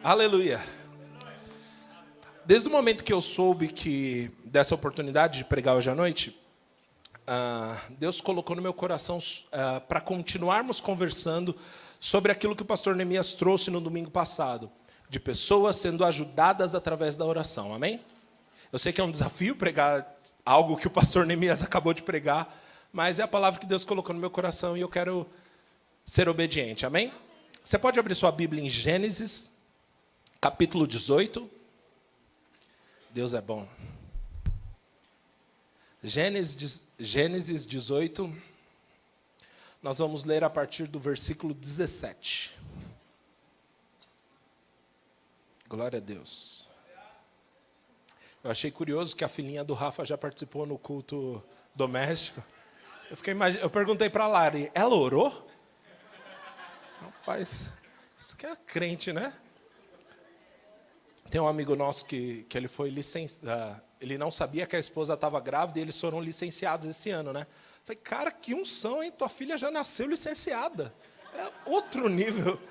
Aleluia. Desde o momento que eu soube dessa oportunidade de pregar hoje à noite, Deus colocou no meu coração para continuarmos conversando sobre aquilo que o pastor Neemias trouxe no domingo passado, de pessoas sendo ajudadas através da oração, amém? Eu sei que é um desafio pregar algo que o pastor Neemias acabou de pregar, mas é a palavra que Deus colocou no meu coração e eu quero ser obediente, amém? Você pode abrir sua Bíblia em Gênesis, capítulo 18. Deus é bom. Gênesis 18, nós vamos ler a partir do versículo 17. Glória a Deus. Eu achei curioso que a filhinha do Rafa já participou no culto doméstico. Eu perguntei para a Lari, ela orou? Rapaz, isso que é crente, né? Tem um amigo nosso que ele foi licenciado. Ele não sabia que a esposa estava grávida e eles foram licenciados esse ano, né? Falei, cara, que unção, hein? Tua filha já nasceu licenciada. É outro nível.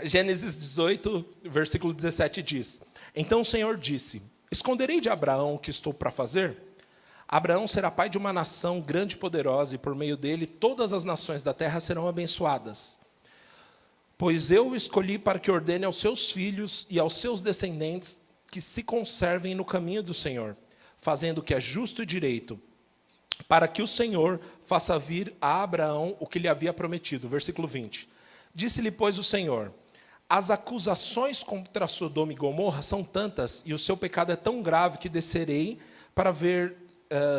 Gênesis 18, versículo 17 diz: Então o Senhor disse: Esconderei de Abraão o que estou para fazer? Abraão será pai de uma nação grande e poderosa, e por meio dele todas as nações da terra serão abençoadas. Pois eu o escolhi para que ordene aos seus filhos e aos seus descendentes que se conservem no caminho do Senhor, fazendo o que é justo e direito, para que o Senhor faça vir a Abraão o que lhe havia prometido. Versículo 20. Disse-lhe, pois, o Senhor: As acusações contra Sodoma e Gomorra são tantas, e o seu pecado é tão grave, que descerei para ver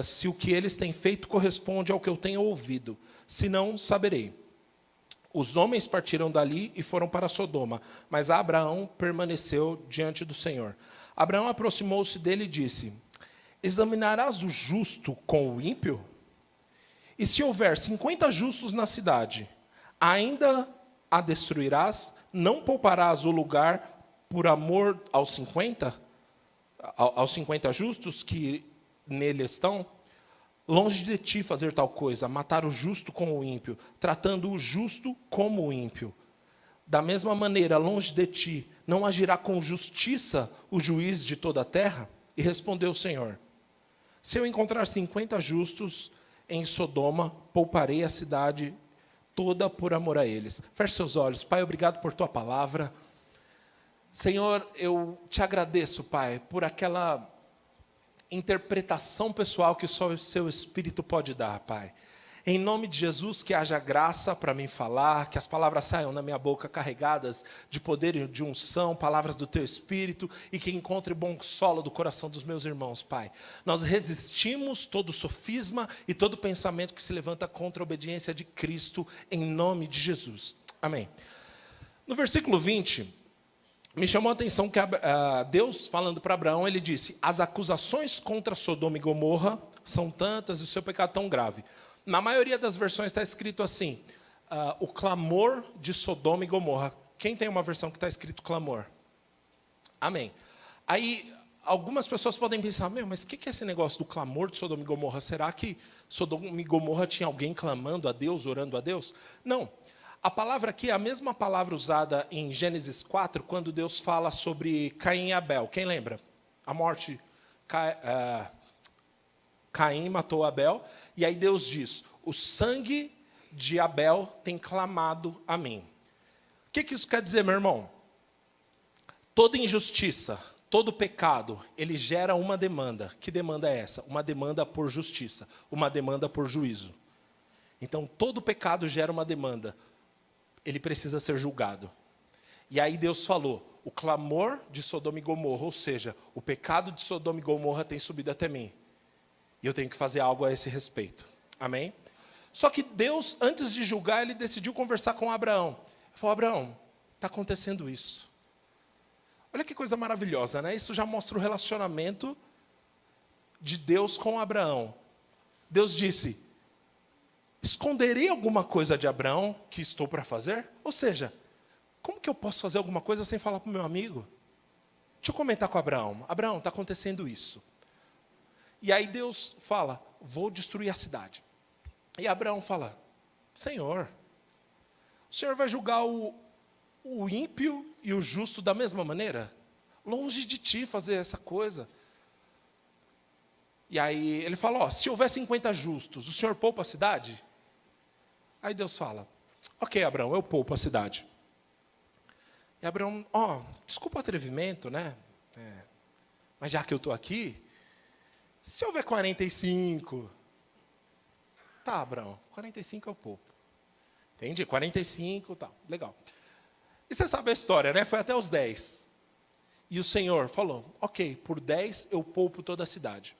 se o que eles têm feito corresponde ao que eu tenho ouvido. Se não, saberei. Os homens partiram dali e foram para Sodoma, mas Abraão permaneceu diante do Senhor. Abraão aproximou-se dele e disse: Examinarás o justo com o ímpio? E se houver 50 justos na cidade, ainda a destruirás? Não pouparás o lugar por amor aos 50 justos que nele estão? Longe de ti fazer tal coisa, matar o justo com o ímpio, tratando o justo como o ímpio. Da mesma maneira, longe de ti, não agirá com justiça o juiz de toda a terra? E respondeu o Senhor: Se eu encontrar 50 justos em Sodoma, pouparei a cidade toda por amor a eles. Feche seus olhos. Pai, obrigado por tua palavra. Senhor, eu te agradeço, Pai, por aquela interpretação pessoal que só o seu Espírito pode dar, Pai. Em nome de Jesus, que haja graça para mim falar, que as palavras saiam da minha boca carregadas de poder e de unção, palavras do teu Espírito, e que encontre bom solo do coração dos meus irmãos, Pai. Nós resistimos todo sofisma e todo pensamento que se levanta contra a obediência de Cristo, em nome de Jesus. Amém. No versículo 20... me chamou a atenção que Deus, falando para Abraão, ele disse: as acusações contra Sodoma e Gomorra são tantas e o seu pecado tão grave. Na maioria das versões está escrito assim, o clamor de Sodoma e Gomorra. Quem tem uma versão que está escrito clamor? Amém. Aí, algumas pessoas podem pensar, mas o que é esse negócio do clamor de Sodoma e Gomorra? Será que Sodoma e Gomorra tinha alguém clamando a Deus, orando a Deus? Não. A palavra aqui é a mesma palavra usada em Gênesis 4, quando Deus fala sobre Caim e Abel. Quem lembra? A morte, Caim matou Abel, e aí Deus diz: o sangue de Abel tem clamado a mim. O que isso quer dizer, meu irmão? Toda injustiça, todo pecado, ele gera uma demanda. Que demanda é essa? Uma demanda por justiça, uma demanda por juízo. Então, todo pecado gera uma demanda. Ele precisa ser julgado. E aí Deus falou: o clamor de Sodoma e Gomorra, ou seja, o pecado de Sodoma e Gomorra tem subido até mim. E eu tenho que fazer algo a esse respeito. Amém? Só que Deus, antes de julgar, ele decidiu conversar com Abraão. Ele falou: Abraão, está acontecendo isso. Olha que coisa maravilhosa, né? Isso já mostra o relacionamento de Deus com Abraão. Deus disse: esconderei alguma coisa de Abraão que estou para fazer? Ou seja, como que eu posso fazer alguma coisa sem falar para o meu amigo? Deixa eu comentar com Abraão. Abraão, está acontecendo isso. E aí Deus fala: vou destruir a cidade. E Abraão fala: Senhor, o Senhor vai julgar o ímpio e o justo da mesma maneira? Longe de ti fazer essa coisa. E aí ele fala, ó, se houver 50 justos, o senhor poupa a cidade? Aí Deus fala, ok, Abraão, eu poupo a cidade. E Abraão, ó, desculpa o atrevimento, né? Mas já que eu estou aqui, se houver 45, tá, Abraão, 45 eu poupo. Entendi, 45, tá, legal. E você sabe a história, né? Foi até os 10. E o Senhor falou, ok, por 10 eu poupo toda a cidade.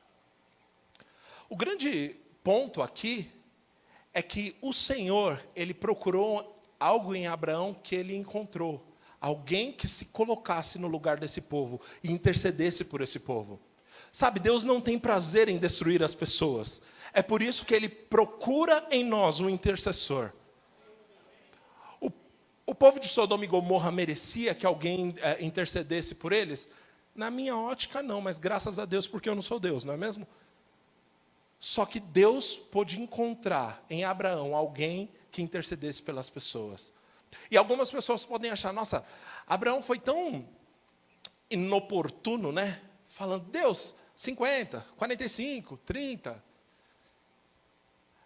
O grande ponto aqui é que o Senhor, ele procurou algo em Abraão que ele encontrou. Alguém que se colocasse no lugar desse povo e intercedesse por esse povo. Sabe, Deus não tem prazer em destruir as pessoas. É por isso que Ele procura em nós um intercessor. O povo de Sodoma e Gomorra merecia que alguém intercedesse por eles? Na minha ótica, não, mas graças a Deus, porque eu não sou Deus, não é mesmo? Só que Deus pôde encontrar em Abraão alguém que intercedesse pelas pessoas. E algumas pessoas podem achar, nossa, Abraão foi tão inoportuno, né? Falando, Deus, 50, 45, 30.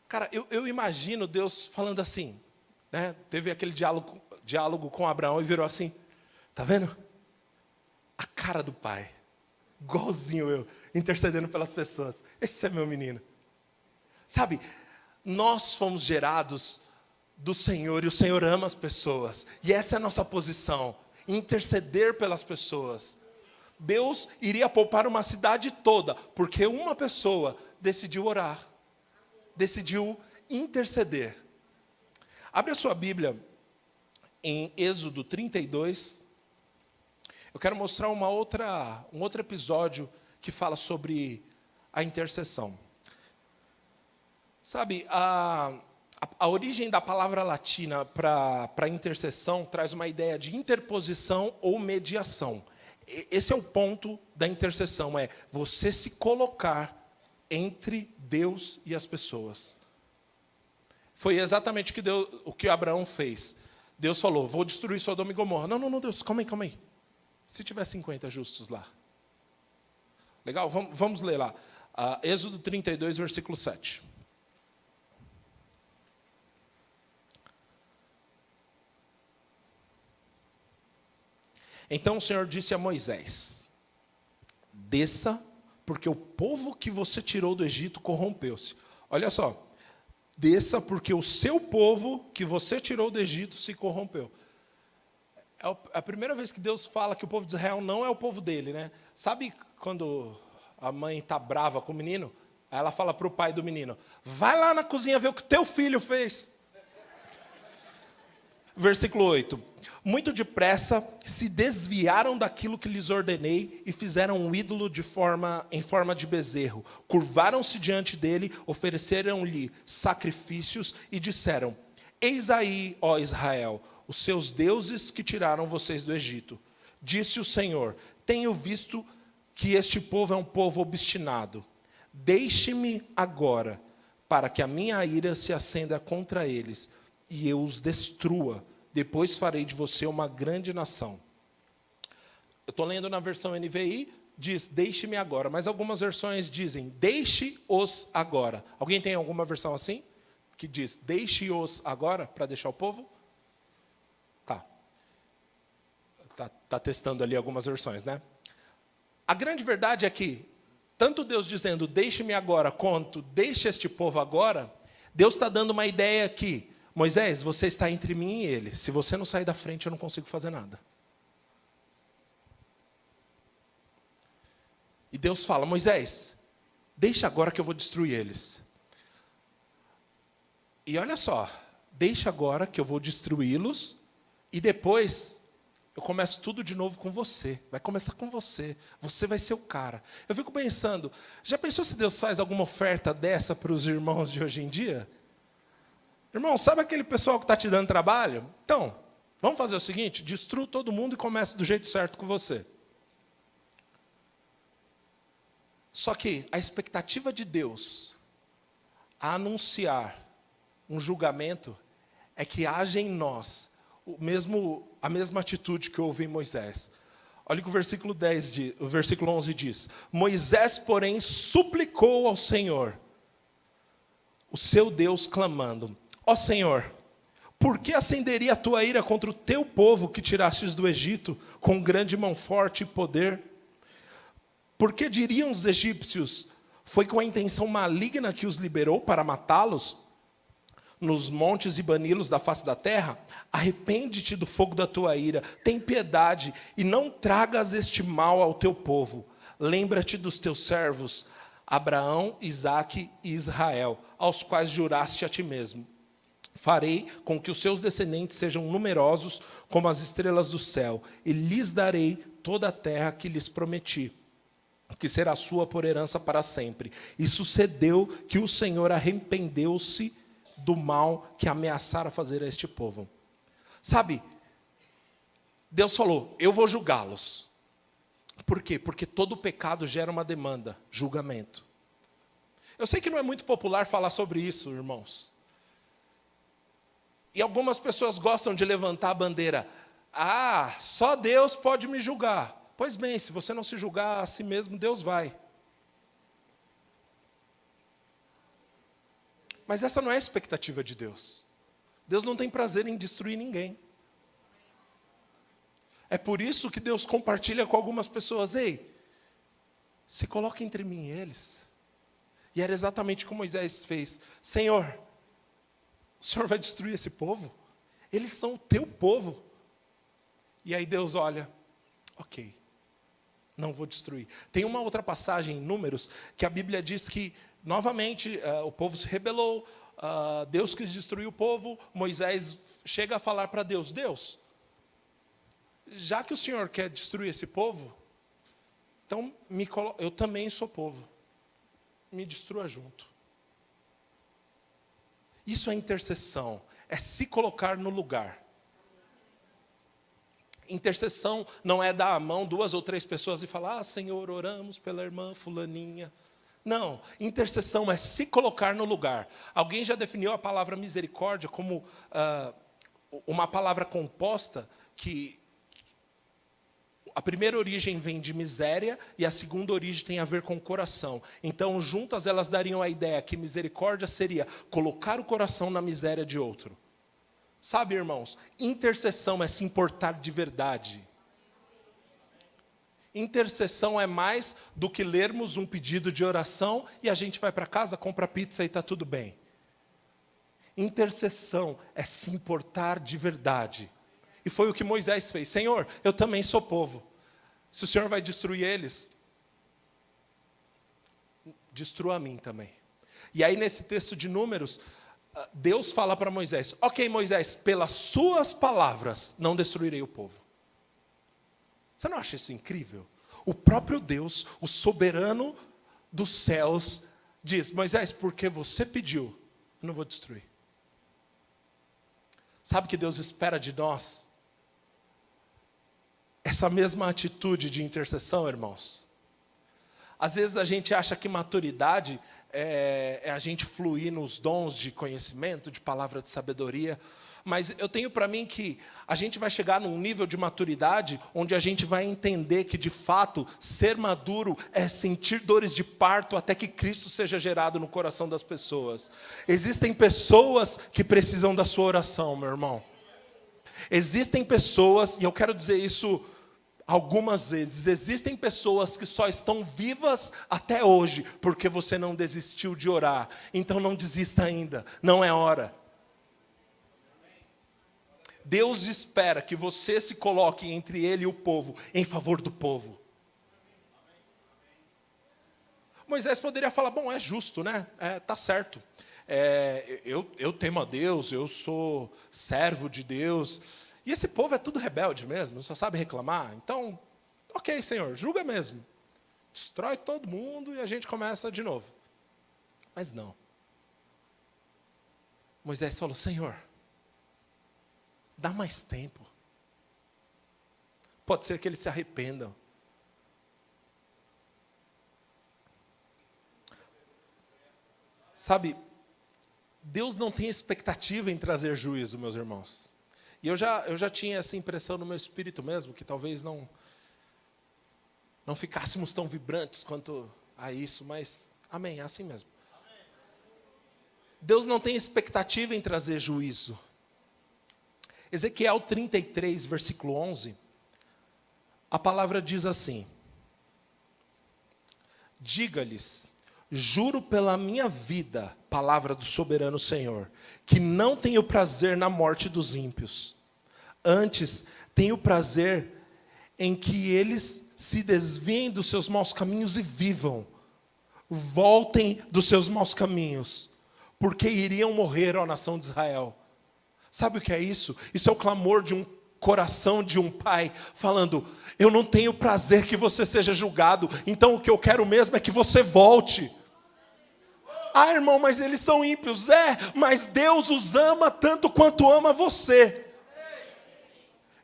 Cara, eu imagino Deus falando assim, né? Teve aquele diálogo com Abraão e virou assim, tá vendo? A cara do pai, igualzinho eu, intercedendo pelas pessoas. Esse é meu menino. Sabe, nós fomos gerados do Senhor, e o Senhor ama as pessoas, e essa é a nossa posição, interceder pelas pessoas. Deus iria poupar uma cidade toda, porque uma pessoa decidiu orar, decidiu interceder. Abre a sua Bíblia em Êxodo 32, eu quero mostrar um outro episódio que fala sobre a intercessão. Sabe, a origem da palavra latina para intercessão traz uma ideia de interposição ou mediação. Esse é o ponto da intercessão, é você se colocar entre Deus e as pessoas. Foi exatamente o que Abraão fez. Deus falou, vou destruir Sodoma e Gomorra. Não, Deus, calma aí. Se tiver 50 justos lá. Legal? Vamos ler lá. Êxodo 32, versículo 7. Então o Senhor disse a Moisés, desça, porque o povo que você tirou do Egito corrompeu-se. Olha só, desça, porque o seu povo que você tirou do Egito se corrompeu. É a primeira vez que Deus fala que o povo de Israel não é o povo dele, né? Sabe quando a mãe está brava com o menino? Aí ela fala para o pai do menino, vai lá na cozinha ver o que teu filho fez. Versículo 8. Muito depressa se desviaram daquilo que lhes ordenei e fizeram um ídolo em forma de bezerro. Curvaram-se diante dele, ofereceram-lhe sacrifícios e disseram, eis aí, ó Israel, os seus deuses que tiraram vocês do Egito. Disse o Senhor, tenho visto que este povo é um povo obstinado. Deixe-me agora, para que a minha ira se acenda contra eles e eu os destrua. Depois farei de você uma grande nação. Eu estou lendo na versão NVI, diz, deixe-me agora. Mas algumas versões dizem, deixe-os agora. Alguém tem alguma versão assim? Que diz, deixe-os agora, para deixar o povo? Tá testando ali algumas versões, né? A grande verdade é que, tanto Deus dizendo, deixe-me agora, quanto deixe este povo agora, Deus está dando uma ideia aqui. Moisés, você está entre mim e ele. Se você não sair da frente, eu não consigo fazer nada. E Deus fala, Moisés, deixa agora que eu vou destruir eles. E olha só, deixa agora que eu vou destruí-los e depois eu começo tudo de novo com você. Vai começar com você. Você vai ser o cara. Eu fico pensando, já pensou se Deus faz alguma oferta dessa para os irmãos de hoje em dia? Irmão, sabe aquele pessoal que está te dando trabalho? Então, vamos fazer o seguinte, destrua todo mundo e comece do jeito certo com você. Só que a expectativa de Deus a anunciar um julgamento é que haja em nós a mesma atitude que houve em Moisés. Olha o que o versículo 11 diz. Moisés, porém, suplicou ao Senhor, o seu Deus, clamando: ó Senhor, por que acenderia a tua ira contra o teu povo que tirastes do Egito com grande mão forte e poder? Por que diriam os egípcios, foi com a intenção maligna que os liberou para matá-los nos montes e bani-los da face da terra? Arrepende-te do fogo da tua ira, tem piedade, e não tragas este mal ao teu povo. Lembra-te dos teus servos, Abraão, Isaque e Israel, aos quais juraste a ti mesmo. Farei com que os seus descendentes sejam numerosos como as estrelas do céu, e lhes darei toda a terra que lhes prometi, que será sua por herança para sempre. E sucedeu que o Senhor arrependeu-se do mal que ameaçara fazer a este povo. Sabe, Deus falou: eu vou julgá-los. Por quê? Porque todo pecado gera uma demanda, julgamento. Eu sei que não é muito popular falar sobre isso, irmãos. E algumas pessoas gostam de levantar a bandeira: ah, só Deus pode me julgar. Pois bem, se você não se julgar a si mesmo, Deus vai. Mas essa não é a expectativa de Deus. Deus não tem prazer em destruir ninguém. É por isso que Deus compartilha com algumas pessoas: ei, se coloca entre mim e eles. E era exatamente como Moisés fez. Senhor, o Senhor vai destruir esse povo? Eles são o teu povo. E aí Deus olha: ok, não vou destruir. Tem uma outra passagem em Números que a Bíblia diz que, novamente, o povo se rebelou, Deus quis destruir o povo. Moisés chega a falar para Deus: Deus, já que o Senhor quer destruir esse povo, então eu também sou povo, me destrua junto. Isso é intercessão, é se colocar no lugar. Intercessão não é dar a mão 2 ou 3 pessoas e falar: ah, Senhor, oramos pela irmã fulaninha. Não, intercessão é se colocar no lugar. Alguém já definiu a palavra misericórdia como uma palavra composta que a primeira origem vem de miséria e a segunda origem tem a ver com o coração. Então, juntas elas dariam a ideia que misericórdia seria colocar o coração na miséria de outro. Sabe, irmãos, intercessão é se importar de verdade. Intercessão é mais do que lermos um pedido de oração e a gente vai para casa, compra pizza e está tudo bem. Intercessão é se importar de verdade. E foi o que Moisés fez. Senhor, eu também sou povo. Se o Senhor vai destruir eles, destrua a mim também. E aí nesse texto de Números, Deus fala para Moisés: ok, Moisés, pelas suas palavras não destruirei o povo. Você não acha isso incrível? O próprio Deus, o soberano dos céus, diz: Moisés, porque você pediu, eu não vou destruir. Sabe o que Deus espera de nós? Essa mesma atitude de intercessão, irmãos. Às vezes a gente acha que maturidade é a gente fluir nos dons de conhecimento, de palavra de sabedoria. Mas eu tenho para mim que a gente vai chegar num nível de maturidade onde a gente vai entender que, de fato, ser maduro é sentir dores de parto até que Cristo seja gerado no coração das pessoas. Existem pessoas que precisam da sua oração, meu irmão. Existem pessoas, e eu quero dizer isso algumas vezes, existem pessoas que só estão vivas até hoje porque você não desistiu de orar. Então não desista ainda, não é hora. Deus espera que você se coloque entre Ele e o povo, em favor do povo. Moisés poderia falar: bom, é justo, né? Tá certo. Eu temo a Deus, eu sou servo de Deus. E esse povo é tudo rebelde mesmo, só sabe reclamar. Então, ok, Senhor, julga mesmo. Destrói todo mundo e a gente começa de novo. Mas não. Moisés falou: Senhor, dá mais tempo. Pode ser que eles se arrependam. Sabe, Deus não tem expectativa em trazer juízo, meus irmãos. E eu já tinha essa impressão no meu espírito mesmo, que talvez não ficássemos tão vibrantes quanto a isso, mas amém, é assim mesmo. Deus não tem expectativa em trazer juízo. Ezequiel 33, versículo 11, a palavra diz assim: diga-lhes, juro pela minha vida, palavra do soberano Senhor, que não tenho prazer na morte dos ímpios. Antes, tenho prazer em que eles se desviem dos seus maus caminhos e vivam. Voltem dos seus maus caminhos, porque iriam morrer, ó nação de Israel. Sabe o que é isso? Isso é o clamor de um coração de um pai, falando, eu não tenho prazer que você seja julgado, então o que eu quero mesmo é que você volte. Ah, irmão, mas eles são ímpios. Mas Deus os ama tanto quanto ama você.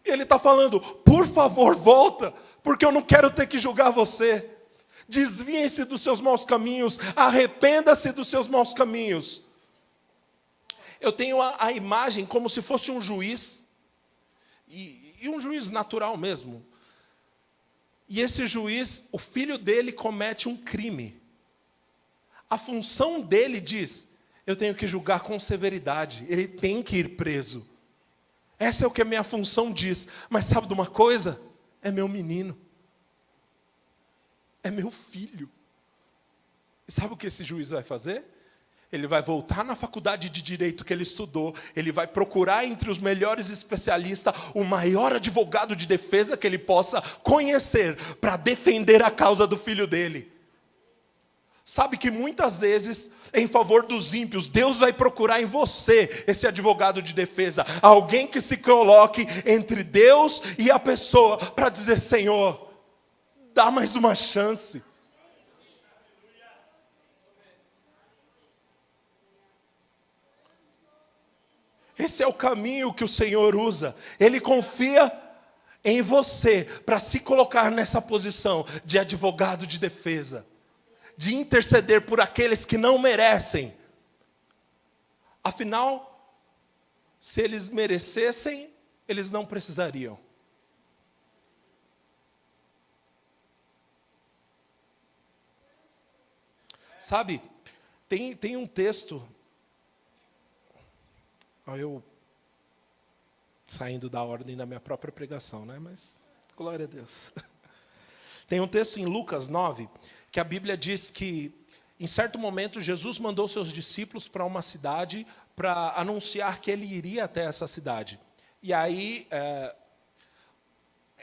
Ele está falando, por favor, volta, porque eu não quero ter que julgar você. Desviem-se dos seus maus caminhos, arrependa-se dos seus maus caminhos. Eu tenho a imagem como se fosse um juiz, e um juiz natural mesmo. E esse juiz, o filho dele comete um crime. A função dele diz, eu tenho que julgar com severidade, ele tem que ir preso. Essa é o que a minha função diz. Mas sabe de uma coisa? É meu menino. É meu filho. E sabe o que esse juiz vai fazer? Ele vai voltar na faculdade de direito que ele estudou, ele vai procurar entre os melhores especialistas o maior advogado de defesa que ele possa conhecer para defender a causa do filho dele. Sabe que muitas vezes, em favor dos ímpios, Deus vai procurar em você esse advogado de defesa, alguém que se coloque entre Deus e a pessoa para dizer, Senhor, dá mais uma chance. Esse é o caminho que o Senhor usa. Ele confia em você para se colocar nessa posição de advogado de defesa, de interceder por aqueles que não merecem. Afinal, se eles merecessem, eles não precisariam. Sabe, tem um texto... Eu saindo da ordem da minha própria pregação, né? Mas glória a Deus. Tem um texto em Lucas 9, que a Bíblia diz que, em certo momento, Jesus mandou seus discípulos para uma cidade para anunciar que ele iria até essa cidade. E aí,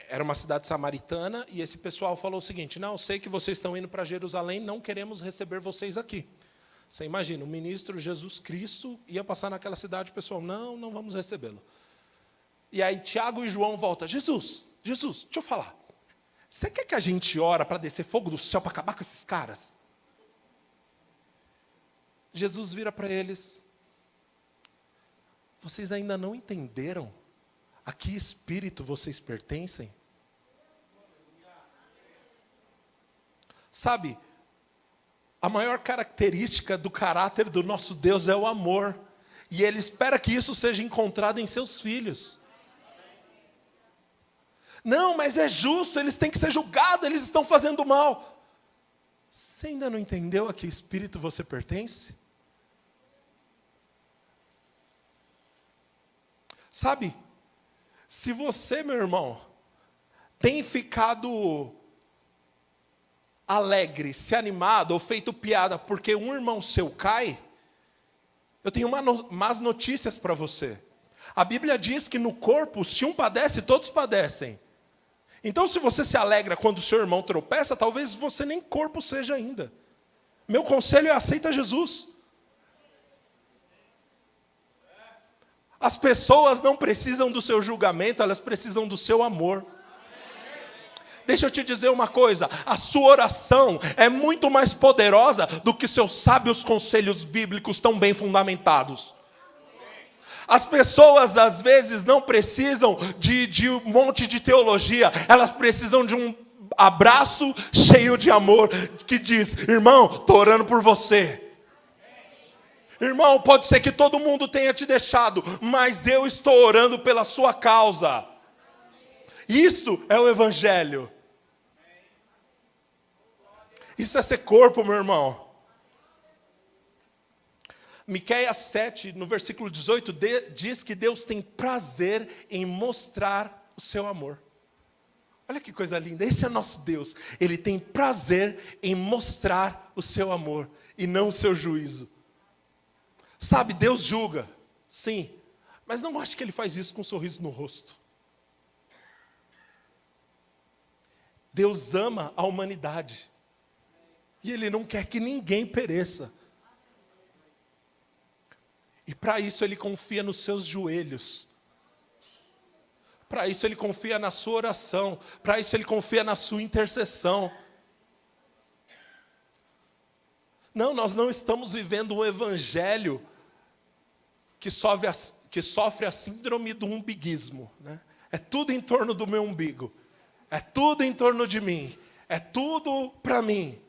era uma cidade samaritana, e esse pessoal falou o seguinte, não, eu sei que vocês estão indo para Jerusalém, não queremos receber vocês aqui. Você imagina, o ministro Jesus Cristo ia passar naquela cidade, o pessoal, não vamos recebê-lo. E aí Tiago e João voltam, Jesus, deixa eu falar. Você quer que a gente ora para descer fogo do céu para acabar com esses caras? Jesus vira para eles, vocês ainda não entenderam a que espírito vocês pertencem? Sabe, a maior característica do caráter do nosso Deus é o amor. E Ele espera que isso seja encontrado em seus filhos. Não, mas é justo, eles têm que ser julgados, eles estão fazendo mal. Você ainda não entendeu a que espírito você pertence? Sabe, se você, meu irmão, tem ficado alegre, se animado ou feito piada porque um irmão seu cai, eu tenho más notícias para você. A Bíblia diz que no corpo, se um padece, todos padecem. Então, se você se alegra quando o seu irmão tropeça, talvez você nem corpo seja ainda. Meu conselho é aceita Jesus. As pessoas não precisam do seu julgamento, elas precisam do seu amor. Deixa eu te dizer uma coisa, a sua oração é muito mais poderosa do que seus sábios conselhos bíblicos tão bem fundamentados. As pessoas às vezes não precisam de um monte de teologia, elas precisam de um abraço cheio de amor, que diz, irmão, estou orando por você. Irmão, pode ser que todo mundo tenha te deixado, mas eu estou orando pela sua causa. Isso é o evangelho. Isso é ser corpo, meu irmão. Miqueias 7, no versículo 18, diz que Deus tem prazer em mostrar o seu amor. Olha que coisa linda, esse é nosso Deus. Ele tem prazer em mostrar o seu amor e não o seu juízo. Sabe, Deus julga, sim, mas não acho que Ele faz isso com um sorriso no rosto. Deus ama a humanidade e Ele não quer que ninguém pereça. E para isso Ele confia nos seus joelhos. Para isso Ele confia na sua oração. Para isso Ele confia na sua intercessão. Não, nós não estamos vivendo um evangelho que sofre a síndrome do umbiguismo, né? É tudo em torno do meu umbigo. É tudo em torno de mim. É tudo para mim.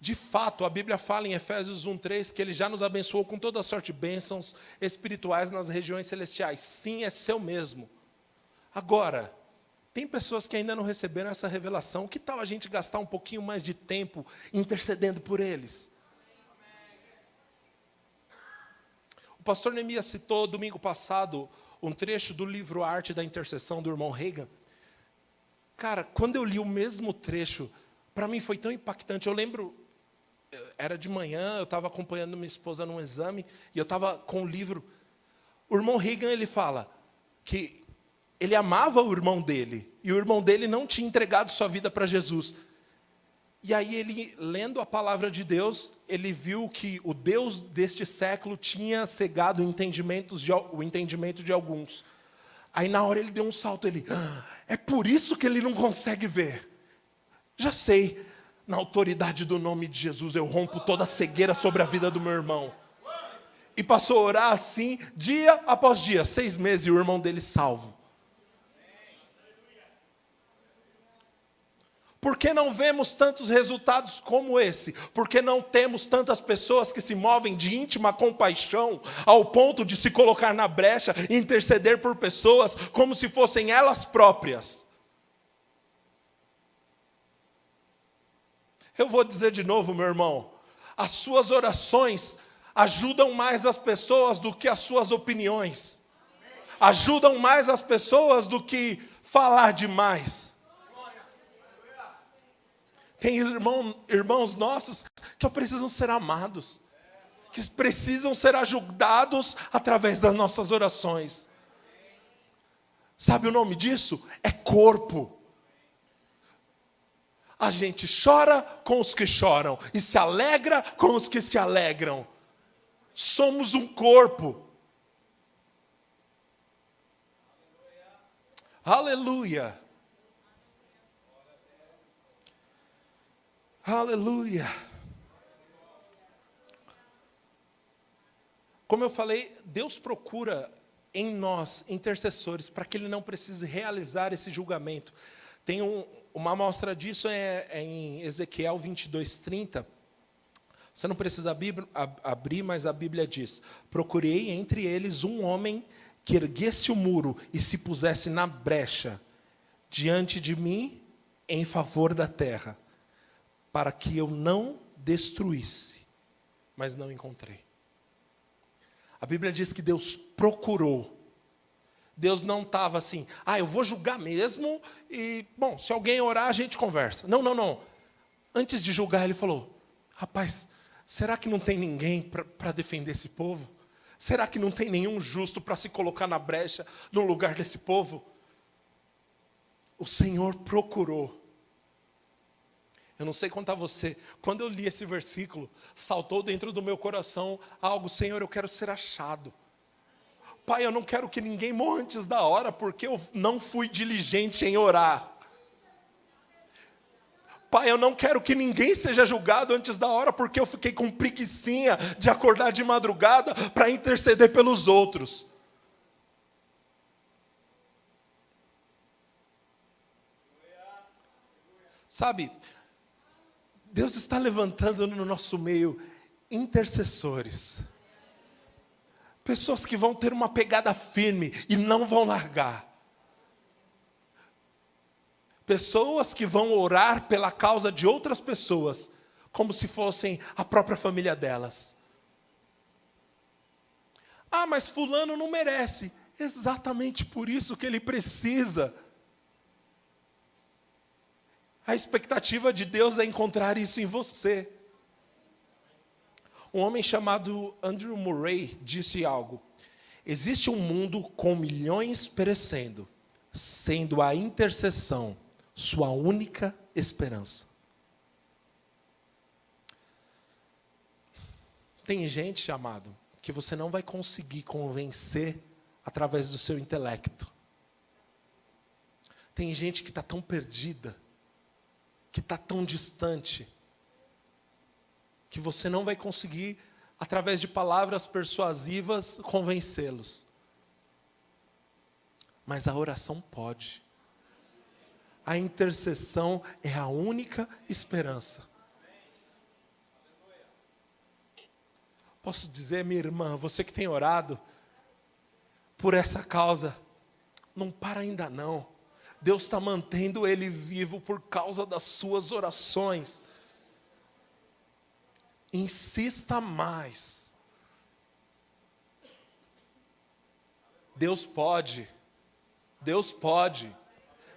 De fato, a Bíblia fala em Efésios 1:3 que Ele já nos abençoou com toda sorte de bênçãos espirituais nas regiões celestiais. Sim, é seu mesmo. Agora, tem pessoas que ainda não receberam essa revelação. Que tal a gente gastar um pouquinho mais de tempo intercedendo por eles? O pastor Neemias citou domingo passado um trecho do livro Arte da Intercessão do irmão Reagan. Cara, quando eu li o mesmo trecho, para mim foi tão impactante. Eu lembro, era de manhã, eu estava acompanhando minha esposa num exame, e eu estava com o livro. O irmão Reagan, ele fala que ele amava o irmão dele, e o irmão dele não tinha entregado sua vida para Jesus. E aí ele, lendo a palavra de Deus, ele viu que o Deus deste século tinha cegado o entendimento de alguns. Aí na hora ele deu um salto, é por isso que ele não consegue ver. Já sei, na autoridade do nome de Jesus, eu rompo toda a cegueira sobre a vida do meu irmão. E passou a orar assim, dia após dia, 6 meses, e o irmão dele salvo. Por que não vemos tantos resultados como esse? Por que não temos tantas pessoas que se movem de íntima compaixão ao ponto de se colocar na brecha e interceder por pessoas como se fossem elas próprias? Eu vou dizer de novo, meu irmão, as suas orações ajudam mais as pessoas do que as suas opiniões. Ajudam mais as pessoas do que falar demais. Tem irmãos nossos que só precisam ser amados, que precisam ser ajudados através das nossas orações. Sabe o nome disso? É corpo. A gente chora com os que choram e se alegra com os que se alegram. Somos um corpo. Aleluia. Aleluia. Como eu falei, Deus procura em nós intercessores para que Ele não precise realizar esse julgamento. Tem uma amostra disso em Ezequiel 22:30. Você não precisa abrir, mas a Bíblia diz: procurei entre eles um homem que erguesse o muro e se pusesse na brecha diante de mim em favor da terra, para que eu não destruísse, mas não encontrei. A Bíblia diz que Deus procurou. Deus não estava assim, eu vou julgar mesmo e, bom, se alguém orar a gente conversa. Não. Antes de julgar Ele falou, rapaz, será que não tem ninguém para defender esse povo? Será que não tem nenhum justo para se colocar na brecha no lugar desse povo? O Senhor procurou. Eu não sei quanto a você, quando eu li esse versículo, saltou dentro do meu coração algo: Senhor, eu quero ser achado. Pai, eu não quero que ninguém morra antes da hora, porque eu não fui diligente em orar. Pai, eu não quero que ninguém seja julgado antes da hora, porque eu fiquei com preguicinha de acordar de madrugada para interceder pelos outros. Sabe, Deus está levantando no nosso meio intercessores. Pessoas que vão ter uma pegada firme e não vão largar. Pessoas que vão orar pela causa de outras pessoas, como se fossem a própria família delas. Ah, mas fulano não merece. Exatamente por isso que ele precisa. A expectativa de Deus é encontrar isso em você. Um homem chamado Andrew Murray disse algo. Existe um mundo com milhões perecendo, sendo a intercessão sua única esperança. Tem gente, amado, que você não vai conseguir convencer através do seu intelecto. Tem gente que está tão perdida, que está tão distante, que você não vai conseguir, através de palavras persuasivas, convencê-los. Mas a oração pode. A intercessão é a única esperança. Posso dizer, minha irmã, você que tem orado por essa causa, não para ainda não. Deus está mantendo ele vivo por causa das suas orações. Insista mais. Deus pode. Deus pode.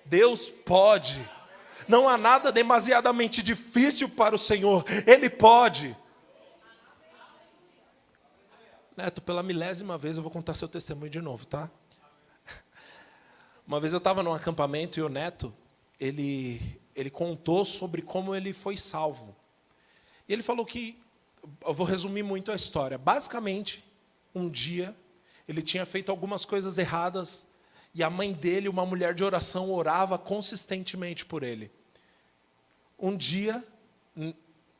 Deus pode. Não há nada demasiadamente difícil para o Senhor. Ele pode. Neto, pela 1000ª vez eu vou contar seu testemunho de novo, tá? Uma vez eu estava num acampamento e o Neto, ele contou sobre como ele foi salvo. E ele falou que, eu vou resumir muito a história. Basicamente, um dia, ele tinha feito algumas coisas erradas e a mãe dele, uma mulher de oração, orava consistentemente por ele. Um dia,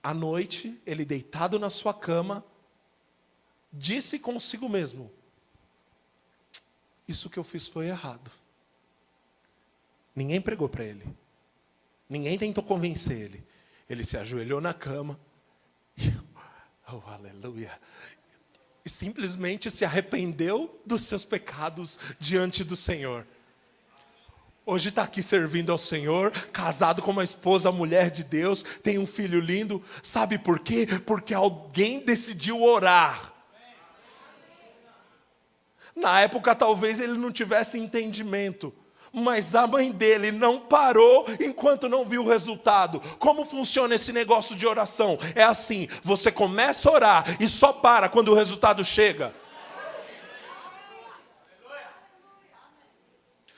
à noite, ele deitado na sua cama, disse consigo mesmo: isso que eu fiz foi errado. Ninguém pregou para ele. Ninguém tentou convencer ele. Ele se ajoelhou na cama e, oh, aleluia, e simplesmente se arrependeu dos seus pecados diante do Senhor. Hoje está aqui servindo ao Senhor, casado com uma esposa, mulher de Deus, tem um filho lindo. Sabe por quê? Porque alguém decidiu orar. Na época talvez ele não tivesse entendimento, mas a mãe dele não parou enquanto não viu o resultado. Como funciona esse negócio de oração? É assim, você começa a orar e só para quando o resultado chega.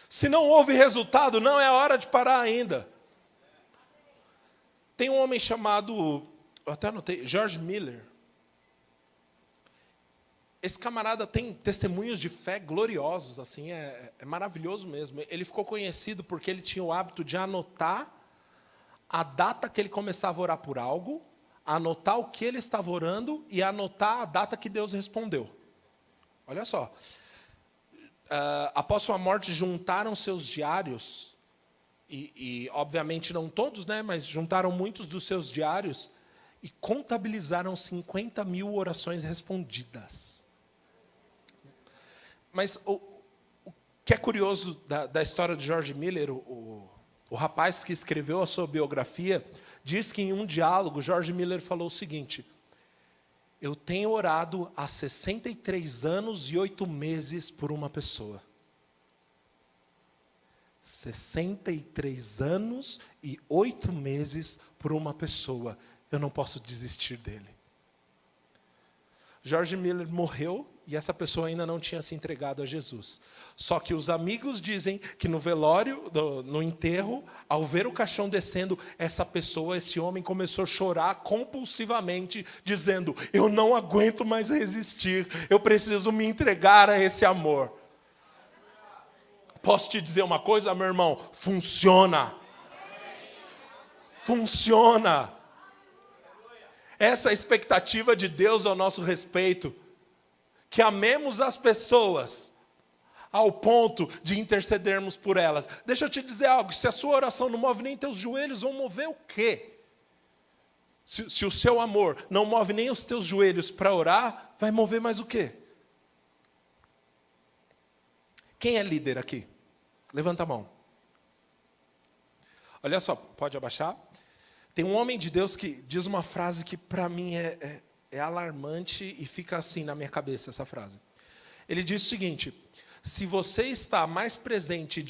Se não houve resultado, não é a hora de parar ainda. Tem um homem chamado, eu até anotei, George Miller. Esse camarada tem testemunhos de fé gloriosos, assim, é maravilhoso mesmo. Ele ficou conhecido porque ele tinha o hábito de anotar a data que ele começava a orar por algo, anotar o que ele estava orando e anotar a data que Deus respondeu. Olha só. Após sua morte, juntaram seus diários, e obviamente não todos, né, mas juntaram muitos dos seus diários e contabilizaram 50.000 orações respondidas. Mas o que é curioso da história de George Miller, o rapaz que escreveu a sua biografia, diz que em um diálogo, George Miller falou o seguinte: eu tenho orado há 63 anos e 8 meses por uma pessoa. 63 anos e 8 meses por uma pessoa. Eu não posso desistir dele. George Miller morreu e essa pessoa ainda não tinha se entregado a Jesus. Só que os amigos dizem que no velório, no enterro, ao ver o caixão descendo, essa pessoa, esse homem, começou a chorar compulsivamente, dizendo: eu não aguento mais resistir, eu preciso me entregar a esse amor. Posso te dizer uma coisa, meu irmão? Funciona. Funciona. Essa é a expectativa de Deus ao nosso respeito. Que amemos as pessoas ao ponto de intercedermos por elas. Deixa eu te dizer algo, se a sua oração não move nem teus joelhos, vão mover o quê? Se o seu amor não move nem os teus joelhos para orar, vai mover mais o quê? Quem é líder aqui? Levanta a mão. Olha só, pode abaixar? Tem um homem de Deus que diz uma frase que para mim é alarmante e fica assim na minha cabeça essa frase. Ele diz o seguinte: se você está mais presente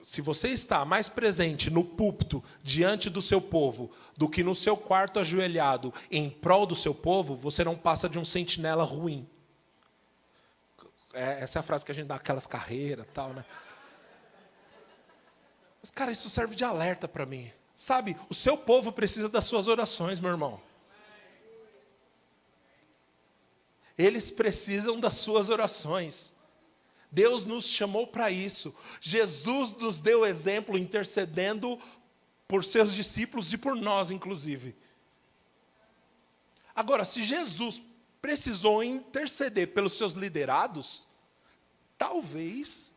se você está mais presente no púlpito diante do seu povo do que no seu quarto ajoelhado em prol do seu povo, você não passa de um sentinela ruim. Essa é a frase que a gente dá aquelas carreiras e tal, né? Mas, cara, isso serve de alerta para mim. Sabe, o seu povo precisa das suas orações, meu irmão. Eles precisam das suas orações. Deus nos chamou para isso. Jesus nos deu exemplo intercedendo por seus discípulos e por nós, inclusive. Agora, se Jesus precisou interceder pelos seus liderados, talvez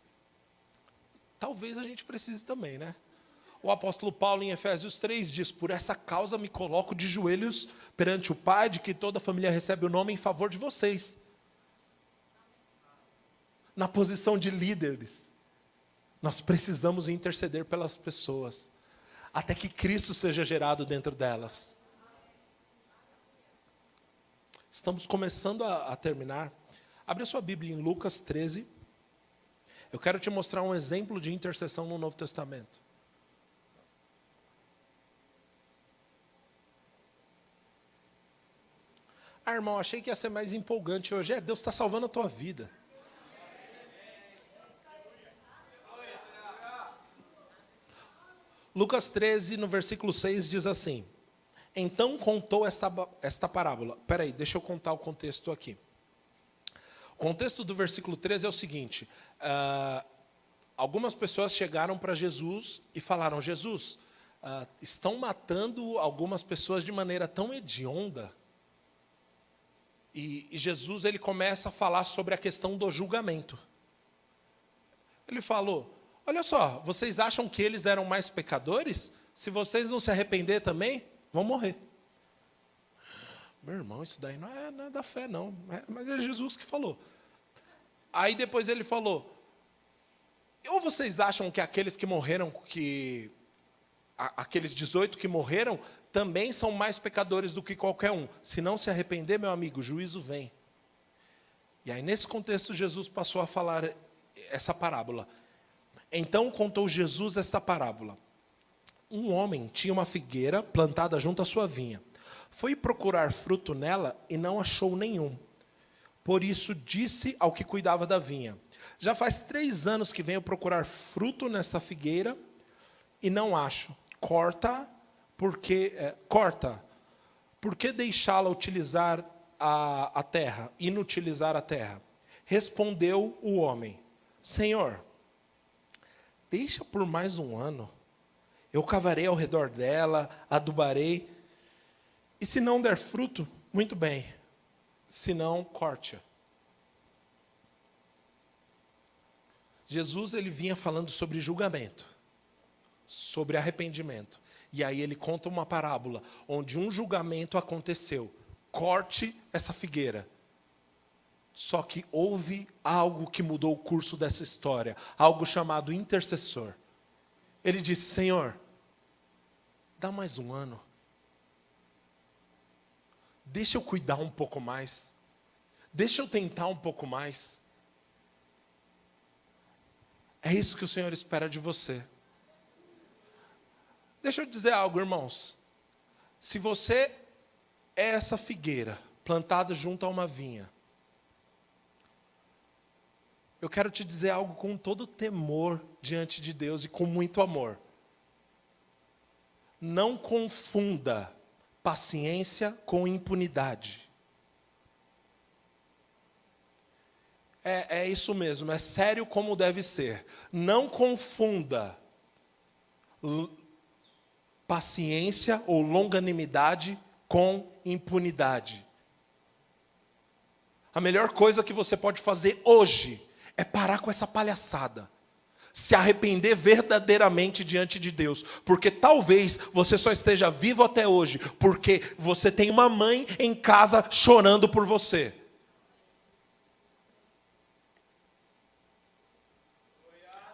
a gente precise também, né? O apóstolo Paulo, em Efésios 3, diz: por essa causa me coloco de joelhos perante o Pai, de que toda a família recebe o nome em favor de vocês. Na posição de líderes, nós precisamos interceder pelas pessoas, até que Cristo seja gerado dentro delas. Estamos começando a terminar. Abre a sua Bíblia em Lucas 13. Eu quero te mostrar um exemplo de intercessão no Novo Testamento. Irmão, achei que ia ser mais empolgante hoje. Deus está salvando a tua vida. Lucas 13, no versículo 6, diz assim: então contou esta parábola. Espera aí, deixa eu contar o contexto aqui. O contexto do versículo 13 é o seguinte: algumas pessoas chegaram para Jesus e falaram: Jesus, estão matando algumas pessoas de maneira tão hedionda. E Jesus ele começa a falar sobre a questão do julgamento. Ele falou: olha só, vocês acham que eles eram mais pecadores? Se vocês não se arrepender também, vão morrer. Meu irmão, isso daí não é da fé, não. Mas é Jesus que falou. Aí depois ele falou: ou vocês acham que aqueles que morreram, aqueles 18 que morreram, também são mais pecadores do que qualquer um? Se não se arrepender, meu amigo, o juízo vem. E aí nesse contexto Jesus passou a falar essa parábola. Então contou Jesus esta parábola. Um homem tinha uma figueira plantada junto à sua vinha. Foi procurar fruto nela e não achou nenhum. Por isso disse ao que cuidava da vinha: já faz 3 anos que venho procurar fruto nessa figueira e não acho. Corta, por que deixá-la utilizar a terra, inutilizar a terra? Respondeu o homem: Senhor, deixa por mais 1 ano. Eu cavarei ao redor dela, adubarei. E se não der fruto, muito bem. Se não, corte-a. Jesus ele vinha falando sobre julgamento, sobre arrependimento. E aí ele conta uma parábola onde um julgamento aconteceu. Corte essa figueira. Só que houve algo que mudou o curso dessa história, algo chamado intercessor. Ele disse: Senhor, dá mais 1 ano. Deixa eu cuidar um pouco mais. Deixa eu tentar um pouco mais. É isso que o Senhor espera de você. Deixa eu dizer algo, irmãos. Se você é essa figueira plantada junto a uma vinha, eu quero te dizer algo com todo temor diante de Deus e com muito amor. Não confunda paciência com impunidade. É isso mesmo, é sério como deve ser. Não confunda paciência ou longanimidade com impunidade. A melhor coisa que você pode fazer hoje é parar com essa palhaçada. se arrepender verdadeiramente diante de Deus. Porque talvez você só esteja vivo até hoje porque você tem uma mãe em casa chorando por você.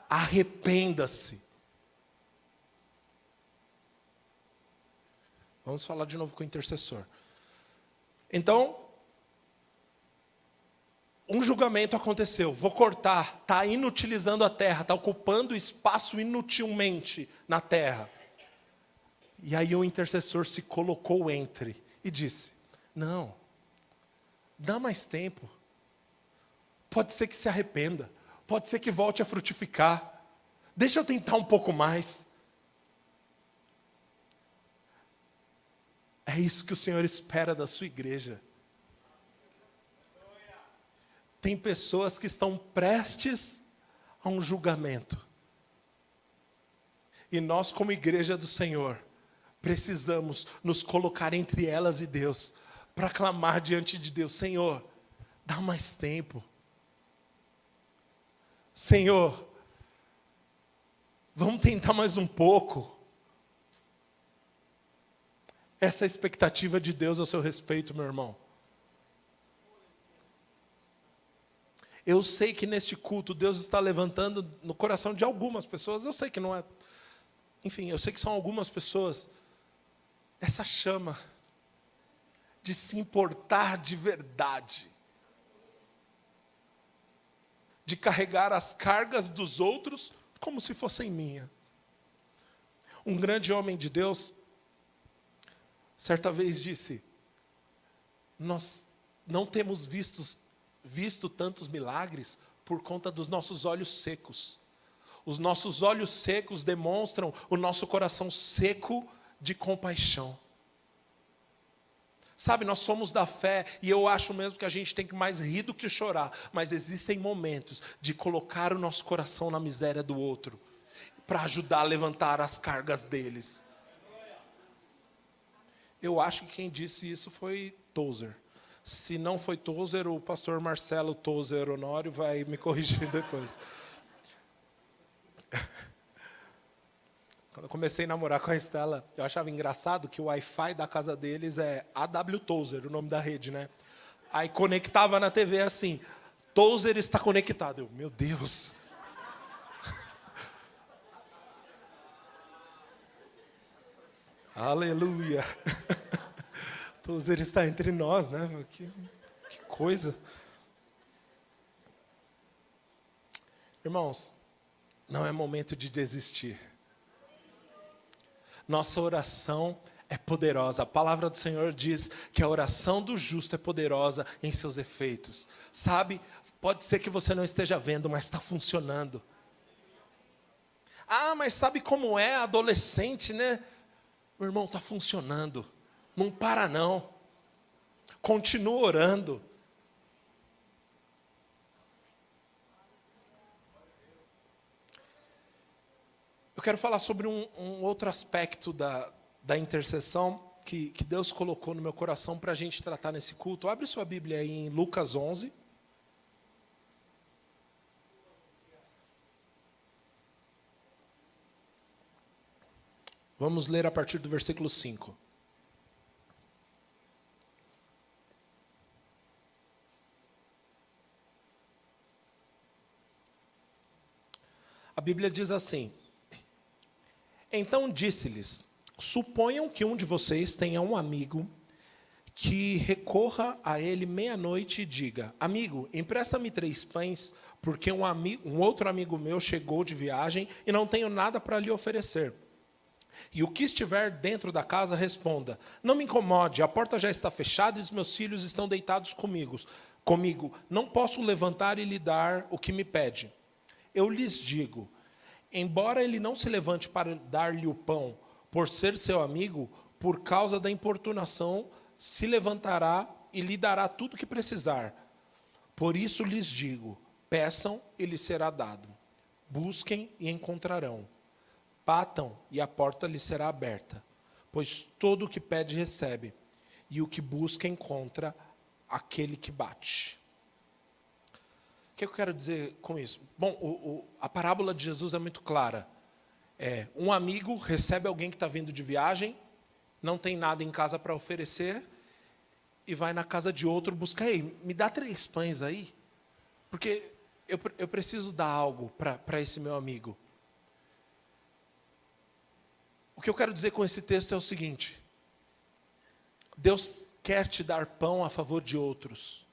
Arrependa-se. Vamos falar de novo com o intercessor. Então, um julgamento aconteceu. Vou cortar. Está inutilizando a terra. Está ocupando espaço inutilmente na terra. E aí o intercessor se colocou entre e disse, não, dá mais tempo. Pode ser que se arrependa. Pode ser que volte a frutificar. Deixa eu tentar um pouco mais. É isso que o Senhor espera da sua igreja. Tem pessoas que estão prestes a um julgamento. E nós, como igreja do Senhor, precisamos nos colocar entre elas e Deus, para clamar diante de Deus, Senhor, dá mais tempo. Senhor, vamos tentar mais um pouco. Essa é a expectativa de Deus a seu respeito, meu irmão. Eu sei que neste culto Deus está levantando no coração de algumas pessoas, eu sei que não é, enfim, eu sei que são algumas pessoas, essa chama de se importar de verdade, de carregar as cargas dos outros como se fossem minhas. Um grande homem de Deus, certa vez disse, nós não temos visto tantos milagres por conta dos nossos olhos secos. Os nossos olhos secos demonstram o nosso coração seco de compaixão. Sabe, nós somos da fé e eu acho mesmo que a gente tem que mais rir do que chorar. Mas existem momentos de colocar o nosso coração na miséria do outro, para ajudar a levantar as cargas deles. Eu acho que quem disse isso foi Tozer. Se não foi Tozer, o pastor Marcelo Tozer Honório vai me corrigir depois. Quando eu comecei a namorar com a Estela, eu achava engraçado que o Wi-Fi da casa deles é AW Tozer, o nome da rede, né? Aí conectava na TV assim, Tozer está conectado. Eu, meu Deus. Aleluia. Tozer está entre nós, né? Que coisa. Irmãos, não é momento de desistir. Nossa oração é poderosa. A palavra do Senhor diz que a oração do justo é poderosa em seus efeitos. Sabe, pode ser que você não esteja vendo, mas está funcionando. Ah, mas sabe como é adolescente, né? Meu irmão, está funcionando. Não para não. Continua orando. Eu quero falar sobre um outro aspecto da intercessão que Deus colocou no meu coração para a gente tratar nesse culto. Abre sua Bíblia aí em Lucas 11. Vamos ler a partir do versículo 5. A Bíblia diz assim: então disse-lhes, suponham que um de vocês tenha um amigo que recorra a ele meia-noite e diga, amigo, empresta-me 3 pães, porque um outro amigo meu chegou de viagem e não tenho nada para lhe oferecer. E o que estiver dentro da casa responda, não me incomode, a porta já está fechada e os meus filhos estão deitados comigo. Não posso levantar e lhe dar o que me pede. Eu lhes digo, embora ele não se levante para dar-lhe o pão, por ser seu amigo, por causa da importunação, se levantará e lhe dará tudo o que precisar. Por isso lhes digo, peçam e lhes será dado. Busquem e encontrarão. Batam e a porta lhes será aberta. Pois todo o que pede recebe, e o que busca encontra aquele que bate. que eu quero dizer com isso? Bom, a parábola de Jesus é muito clara. Um amigo recebe alguém que está vindo de viagem, não tem nada em casa para oferecer, e vai na casa de outro buscar, ei, me dá 3 pães aí, porque eu preciso dar algo para esse meu amigo. O que eu quero dizer com esse texto é o seguinte: Deus quer te dar pão a favor de outros.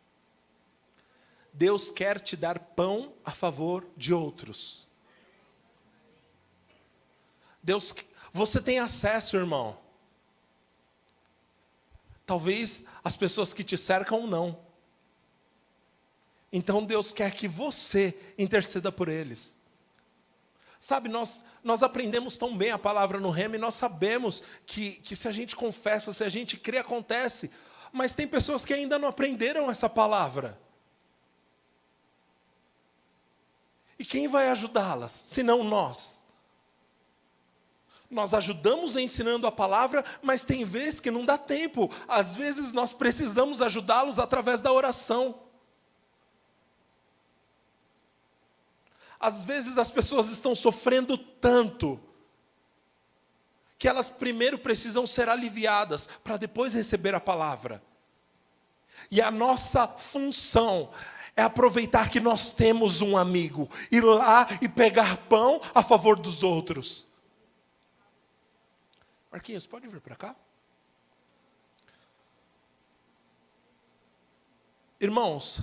Deus quer te dar pão a favor de outros. Você tem acesso, irmão. Talvez as pessoas que te cercam não. Então Deus quer que você interceda por eles. Sabe, nós aprendemos tão bem a palavra no Rema e nós sabemos que se a gente confessa, se a gente crê, acontece. Mas tem pessoas que ainda não aprenderam essa palavra. E quem vai ajudá-las, se não nós? Nós ajudamos ensinando a palavra, mas tem vezes que não dá tempo. Às vezes nós precisamos ajudá-los através da oração. Às vezes as pessoas estão sofrendo tanto, que elas primeiro precisam ser aliviadas, para depois receber a palavra. E a nossa função é aproveitar que nós temos um amigo, ir lá e pegar pão a favor dos outros. Marquinhos, pode vir para cá? Irmãos,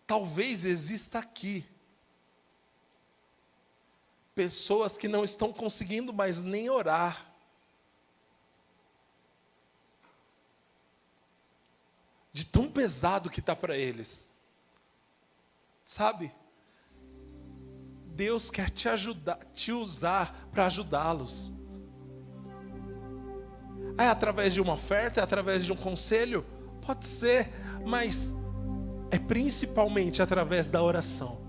talvez exista aqui pessoas que não estão conseguindo mais nem orar. De tão pesado que está para eles. Sabe? Deus quer te ajudar, te usar para ajudá-los. É através de uma oferta, é através de um conselho? Pode ser, mas é principalmente através da oração.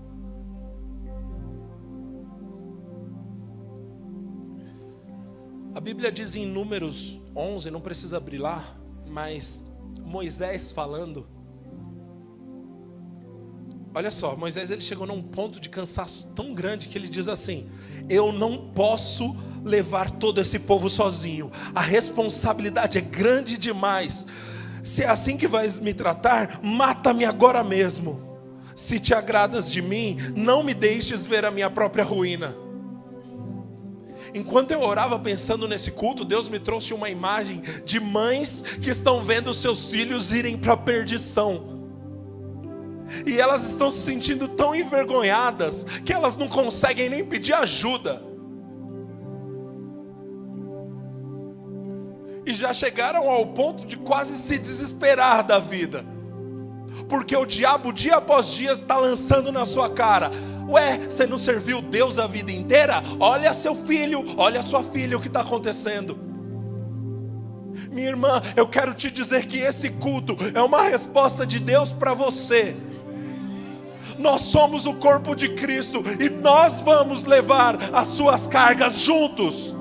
A Bíblia diz em Números 11, não precisa abrir lá, mas Moisés falando. Olha só, Moisés ele chegou num ponto de cansaço tão grande que ele diz assim: eu não posso levar todo esse povo sozinho. A responsabilidade é grande demais. Se é assim que vais me tratar, mata-me agora mesmo. Se te agradas de mim, não me deixes ver a minha própria ruína. Enquanto eu orava pensando nesse culto, Deus me trouxe uma imagem de mães que estão vendo seus filhos irem para a perdição. E elas estão se sentindo tão envergonhadas que elas não conseguem nem pedir ajuda. E já chegaram ao ponto de quase se desesperar da vida. Porque o diabo dia após dia está lançando na sua cara: ué, você não serviu Deus a vida inteira? Olha seu filho, olha sua filha, o que está acontecendo. Minha irmã, eu quero te dizer que esse culto é uma resposta de Deus para você. Nós somos o corpo de Cristo e nós vamos levar as suas cargas juntos.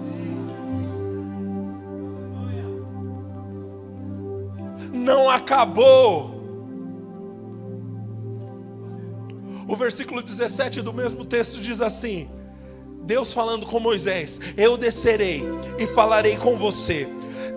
Não acabou. O versículo 17 do mesmo texto diz assim: Deus falando com Moisés: eu descerei e falarei com você,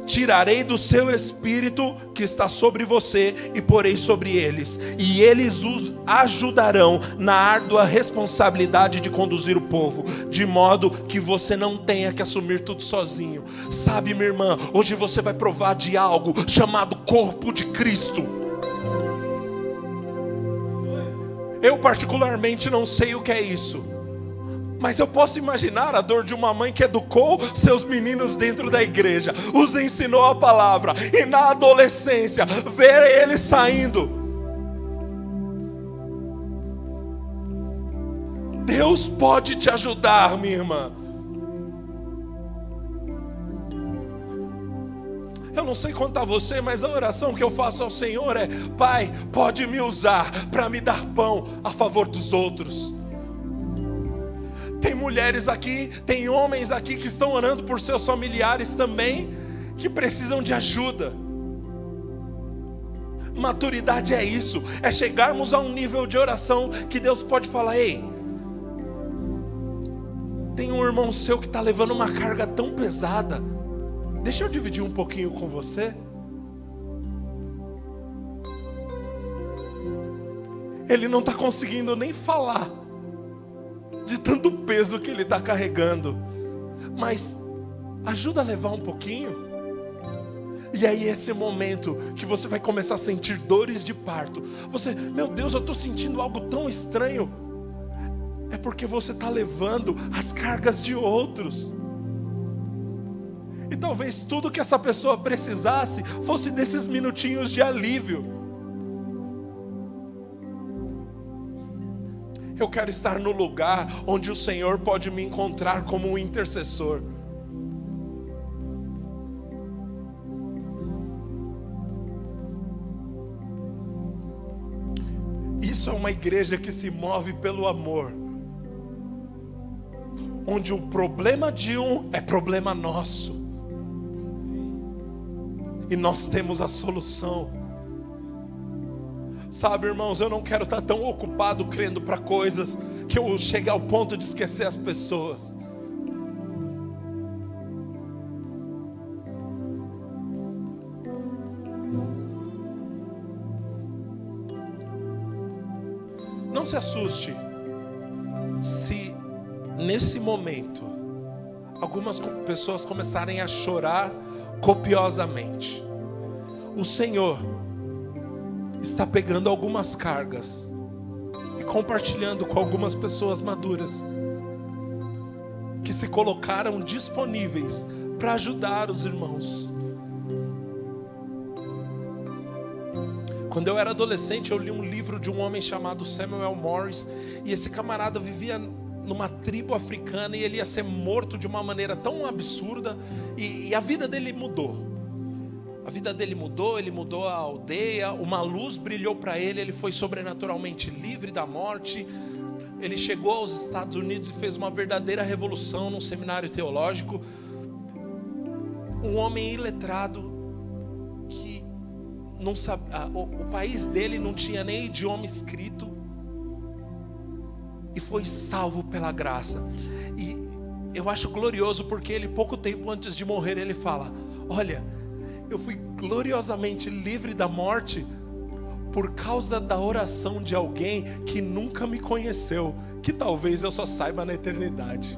tirarei do seu espírito que está sobre você e porei sobre eles, e eles os ajudarão na árdua responsabilidade de conduzir o povo, de modo que você não tenha que assumir tudo sozinho. Sabe, minha irmã, hoje você vai provar de algo chamado corpo de Cristo. Eu particularmente não sei o que é isso, mas eu posso imaginar a dor de uma mãe que educou seus meninos dentro da igreja, os ensinou a palavra, e na adolescência, ver eles saindo. Deus pode te ajudar, minha irmã. Eu não sei quanto a você, mas a oração que eu faço ao Senhor é: Pai, pode me usar para me dar pão a favor dos outros. Tem mulheres aqui, tem homens aqui que estão orando por seus familiares também, que precisam de ajuda. Maturidade é isso, é chegarmos a um nível de oração que Deus pode falar: ei, tem um irmão seu que está levando uma carga tão pesada, deixa eu dividir um pouquinho com você. Ele não está conseguindo nem falar de tanto peso que ele está carregando, mas ajuda a levar um pouquinho. E aí esse momento que você vai começar a sentir dores de parto. Você, meu Deus, eu estou sentindo algo tão estranho. É porque você está levando as cargas de outros. E talvez tudo que essa pessoa precisasse fosse desses minutinhos de alívio. Eu quero estar no lugar onde o Senhor pode me encontrar como um intercessor. Isso é uma igreja que se move pelo amor, onde o problema de um é problema nosso, e nós temos a solução. Sabe, irmãos, eu não quero estar tão ocupado crendo para coisas que eu chegue ao ponto de esquecer as pessoas. Não se assuste se nesse momento algumas pessoas começarem a chorar copiosamente. O Senhor está pegando algumas cargas e compartilhando com algumas pessoas maduras que se colocaram disponíveis para ajudar os irmãos. Quando eu era adolescente, eu li um livro de um homem chamado Samuel Morris, e esse camarada vivia numa tribo africana e ele ia ser morto de uma maneira tão absurda, e a vida dele mudou. A vida dele mudou, ele mudou a aldeia, uma luz brilhou para ele, ele foi sobrenaturalmente livre da morte. Ele chegou aos Estados Unidos e fez uma verdadeira revolução num seminário teológico. Um homem iletrado, que não sabe, o país dele não tinha nem idioma escrito, e foi salvo pela graça. E eu acho glorioso porque ele, pouco tempo antes de morrer, ele fala: olha, eu fui gloriosamente livre da morte por causa da oração de alguém que nunca me conheceu, que talvez eu só saiba na eternidade.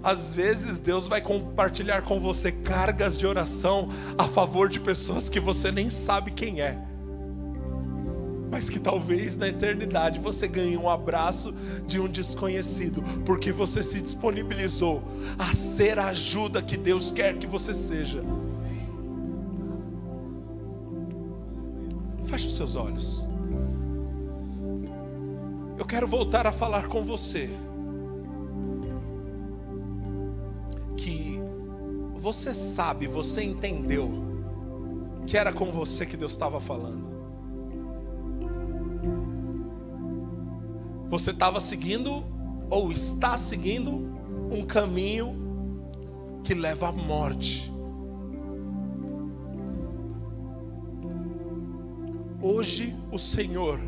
Às vezes Deus vai compartilhar com você cargas de oração a favor de pessoas que você nem sabe quem é, mas que talvez na eternidade você ganhe um abraço de um desconhecido, porque você se disponibilizou a ser a ajuda que Deus quer que você seja. Feche os seus olhos. Eu quero voltar a falar com você que você sabe, você entendeu que era com você que Deus estava falando. Você estava seguindo, ou está seguindo, um caminho que leva à morte. Hoje o Senhor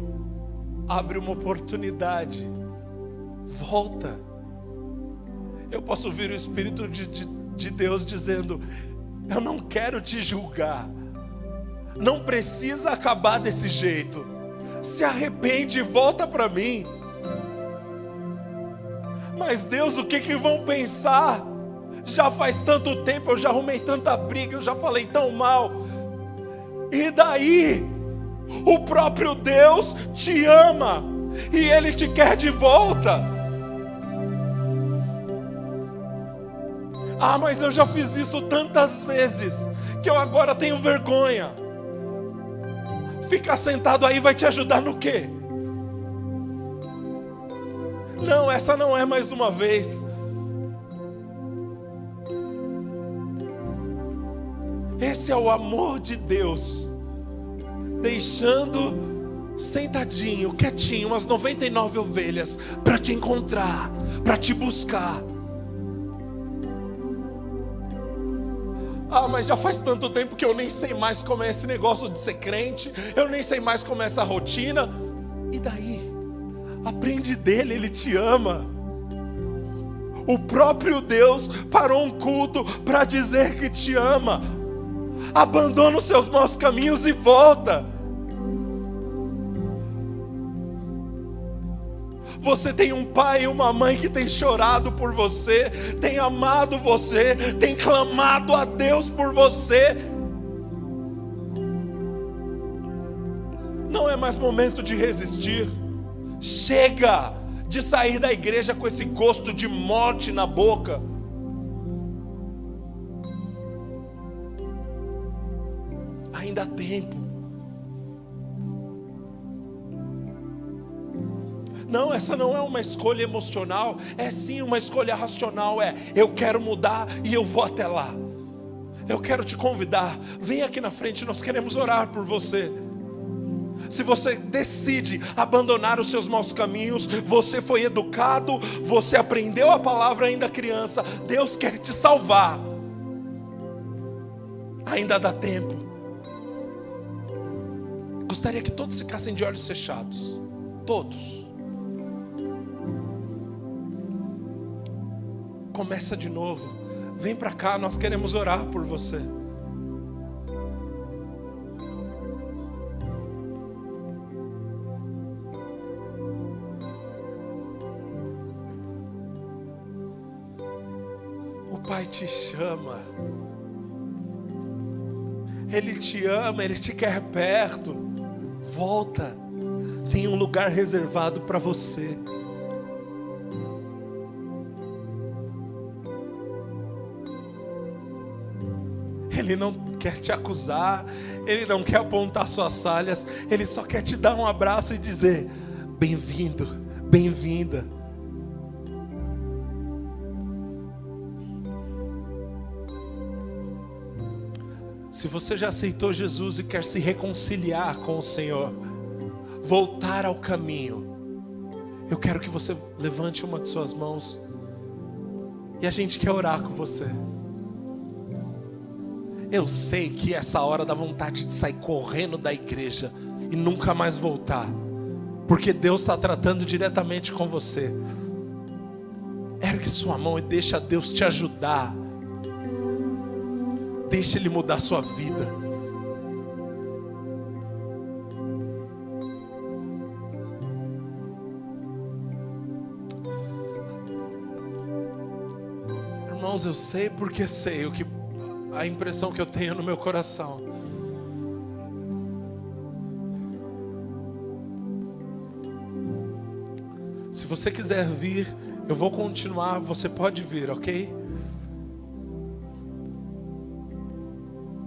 abre uma oportunidade. Volta. Eu posso ouvir o Espírito de Deus dizendo: eu não quero te julgar, não precisa acabar desse jeito. Se arrepende e volta para mim. Mas Deus, o que vão pensar? Já faz tanto tempo, eu já arrumei tanta briga, eu já falei tão mal. E daí? O próprio Deus te ama e Ele te quer de volta. Ah, mas eu já fiz isso tantas vezes que eu agora tenho vergonha. Ficar sentado aí vai te ajudar no quê? Não, essa não é mais uma vez. Esse é o amor de Deus, deixando sentadinho, quietinho, as 99 ovelhas para te encontrar, para te buscar. Mas já faz tanto tempo que eu nem sei mais como é esse negócio de ser crente, eu nem sei mais como é essa rotina. E daí? Aprende dele, ele te ama. O próprio Deus parou um culto para dizer que te ama. Abandona os seus maus caminhos e volta. Você tem um pai e uma mãe que tem chorado por você, tem amado você, tem clamado a Deus por você. Não é mais momento de resistir. Chega de sair da igreja com esse gosto de morte na boca. Ainda há tempo. Não, essa não é uma escolha emocional, é sim uma escolha racional. Eu quero mudar e eu vou até lá. Eu quero te convidar, vem aqui na frente, nós queremos orar por você. Se você decide abandonar os seus maus caminhos, você foi educado, você aprendeu a palavra ainda criança, Deus quer te salvar. Ainda dá tempo. Gostaria que todos ficassem de olhos fechados. Todos. Começa de novo. Vem para cá, nós queremos orar por você. O Pai te chama. Ele te ama, Ele te quer perto. Volta. Tem um lugar reservado para você. Ele não quer te acusar, Ele não quer apontar suas falhas, Ele só quer te dar um abraço e dizer: bem-vindo, bem-vinda. Se você já aceitou Jesus e quer se reconciliar com o Senhor, voltar ao caminho, eu quero que você levante uma de suas mãos e a gente quer orar com você. Eu sei que essa hora dá vontade de sair correndo da igreja e nunca mais voltar, porque Deus está tratando diretamente com você. Ergue sua mão e deixa Deus te ajudar. Deixa Ele mudar sua vida. Irmãos, eu sei porque sei o que a impressão que eu tenho no meu coração. Se você quiser vir, eu vou continuar, você pode vir, ok?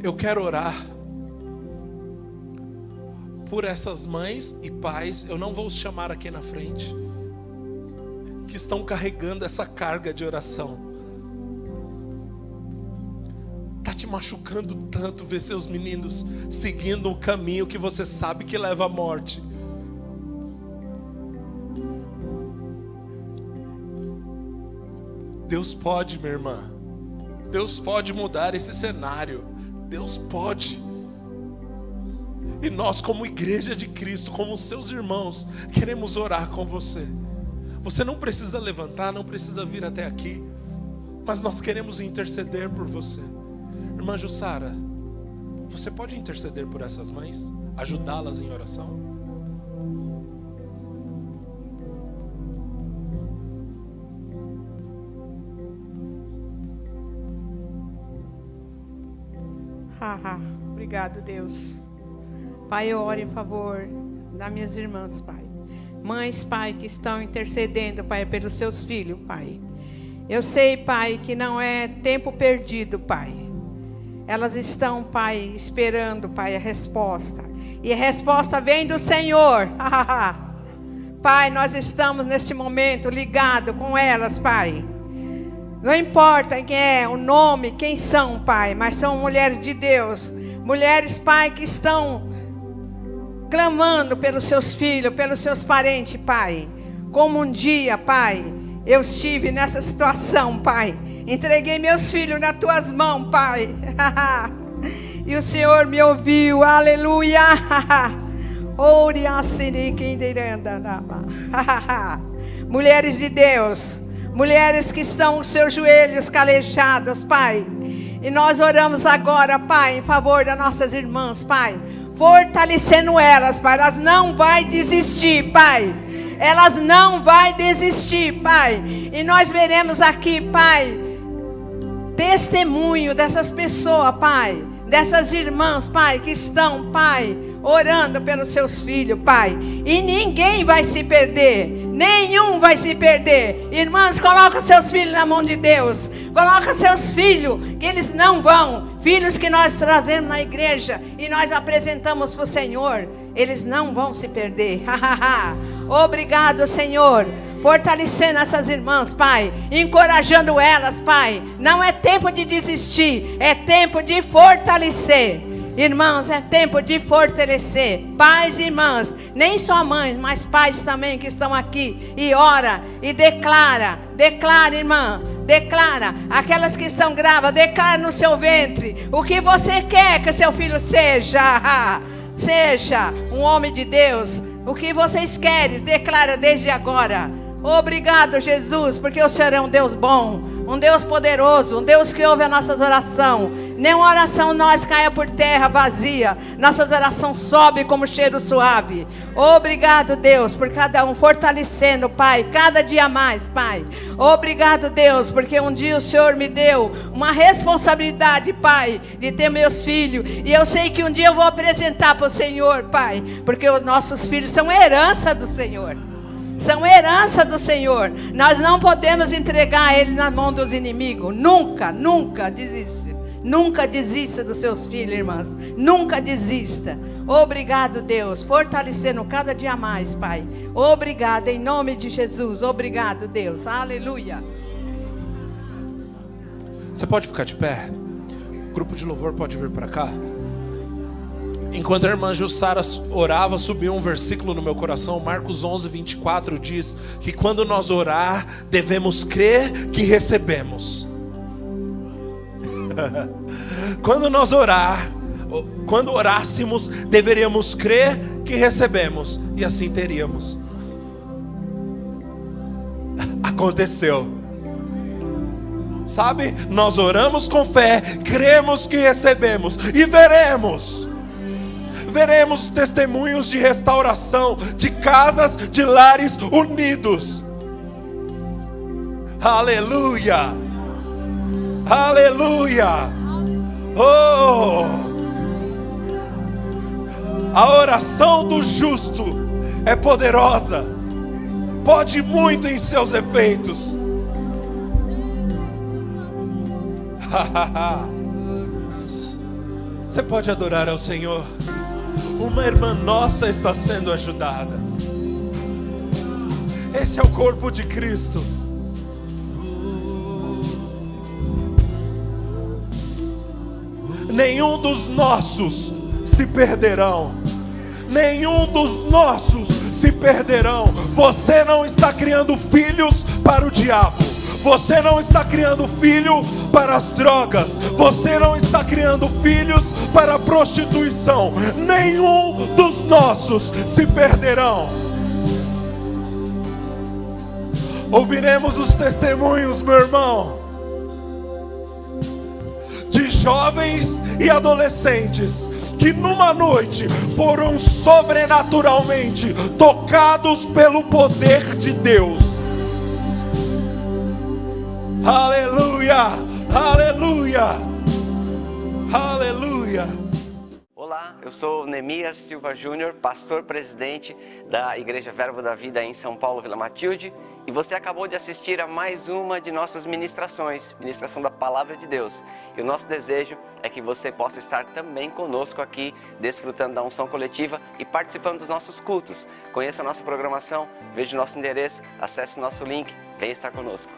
Eu quero orar por essas mães e pais, eu não vou os chamar aqui na frente, que estão carregando essa carga de oração. Está te machucando tanto ver seus meninos seguindo um caminho que você sabe que leva à morte. Deus pode, minha irmã. Deus pode mudar esse cenário. Deus pode. E nós, como igreja de Cristo, como seus irmãos, queremos orar com você. Você não precisa levantar, não precisa vir até aqui, mas nós queremos interceder por você. Irmã Jussara, você pode interceder por essas mães? Ajudá-las em oração? Obrigado, Deus. Pai, eu oro em favor das minhas irmãs, Pai. Mães, Pai, que estão intercedendo, Pai, pelos seus filhos, Pai. Eu sei, Pai, que não é tempo perdido, Pai. Elas estão, Pai, esperando, Pai, a resposta. E a resposta vem do Senhor. Pai, nós estamos neste momento ligados com elas, Pai. Não importa quem é, o nome, quem são, Pai, mas são mulheres de Deus. Mulheres, Pai, que estão clamando pelos seus filhos, pelos seus parentes, Pai. Como um dia, Pai, eu estive nessa situação, Pai. Entreguei meus filhos nas tuas mãos, Pai. E o Senhor me ouviu. Aleluia. Mulheres de Deus, mulheres que estão com seus joelhos calejados, Pai. E nós oramos agora, Pai, em favor das nossas irmãs, Pai. Fortalecendo elas, Pai. Elas não vão desistir, Pai. Elas não vão desistir, Pai. E nós veremos aqui, Pai, testemunho dessas pessoas, Pai. Dessas irmãs, Pai, que estão, Pai, orando pelos seus filhos, Pai. E ninguém vai se perder. Nenhum vai se perder. Irmãs, coloca seus filhos na mão de Deus. Coloca seus filhos, que eles não vão. Filhos que nós trazemos na igreja e nós apresentamos para o Senhor. Eles não vão se perder. Obrigado, Senhor. Fortalecendo essas irmãs, Pai. Encorajando elas, Pai. Não é tempo de desistir. É tempo de fortalecer. Irmãos, é tempo de fortalecer. Pais e irmãs. Nem só mães, mas pais também que estão aqui. E ora e declara. Declara, irmã. Declara. Aquelas que estão grávidas, declara no seu ventre. O que você quer que seu filho seja. Seja um homem de Deus. O que vocês querem, declara desde agora. Obrigado, Jesus, porque o Senhor é um Deus bom, um Deus poderoso, um Deus que ouve as nossas orações. Nenhuma oração nós caia por terra vazia. Nossas orações sobem como cheiro suave. Obrigado, Deus, por cada um fortalecendo, Pai, cada dia mais, Pai. Obrigado, Deus, porque um dia o Senhor me deu uma responsabilidade, Pai, de ter meus filhos. E eu sei que um dia eu vou apresentar para o Senhor, Pai, porque os nossos filhos são herança do Senhor. São herança do Senhor. Nós não podemos entregar eles na mão dos inimigos. Nunca, nunca desista. Nunca desista dos seus filhos, irmãs. Nunca desista. Obrigado, Deus. Fortalecendo cada dia mais, Pai. Obrigado, em nome de Jesus. Obrigado, Deus. Aleluia. Você pode ficar de pé? O grupo de louvor pode vir para cá. Enquanto a irmã Jussara orava, subiu um versículo no meu coração. Marcos 11, 24 diz que quando nós orar, devemos crer que recebemos. Quando nós quando orássemos, deveríamos crer que recebemos. E assim teríamos. Aconteceu. Sabe? Nós oramos com fé, cremos que recebemos. E veremos testemunhos de restauração, de casas, de lares unidos. Aleluia. Aleluia. Oh! A oração do justo é poderosa. Pode muito em seus efeitos. Você pode adorar ao Senhor. Uma irmã nossa está sendo ajudada. Esse é o corpo de Cristo. Nenhum dos nossos se perderão. Nenhum dos nossos se perderão. Você não está criando filhos para o diabo. Você não está criando filho para as drogas. Você não está criando filhos para a prostituição. Nenhum dos nossos se perderão. Ouviremos os testemunhos, meu irmão, de jovens e adolescentes que numa noite foram sobrenaturalmente tocados pelo poder de Deus. Aleluia, aleluia, aleluia. Olá, eu sou Neemias Silva Júnior, pastor presidente da Igreja Verbo da Vida em São Paulo, Vila Matilde. E você acabou de assistir a mais uma de nossas ministrações, ministração da Palavra de Deus. E o nosso desejo é que você possa estar também conosco aqui, desfrutando da unção coletiva e participando dos nossos cultos. Conheça a nossa programação, veja o nosso endereço, acesse o nosso link, venha estar conosco.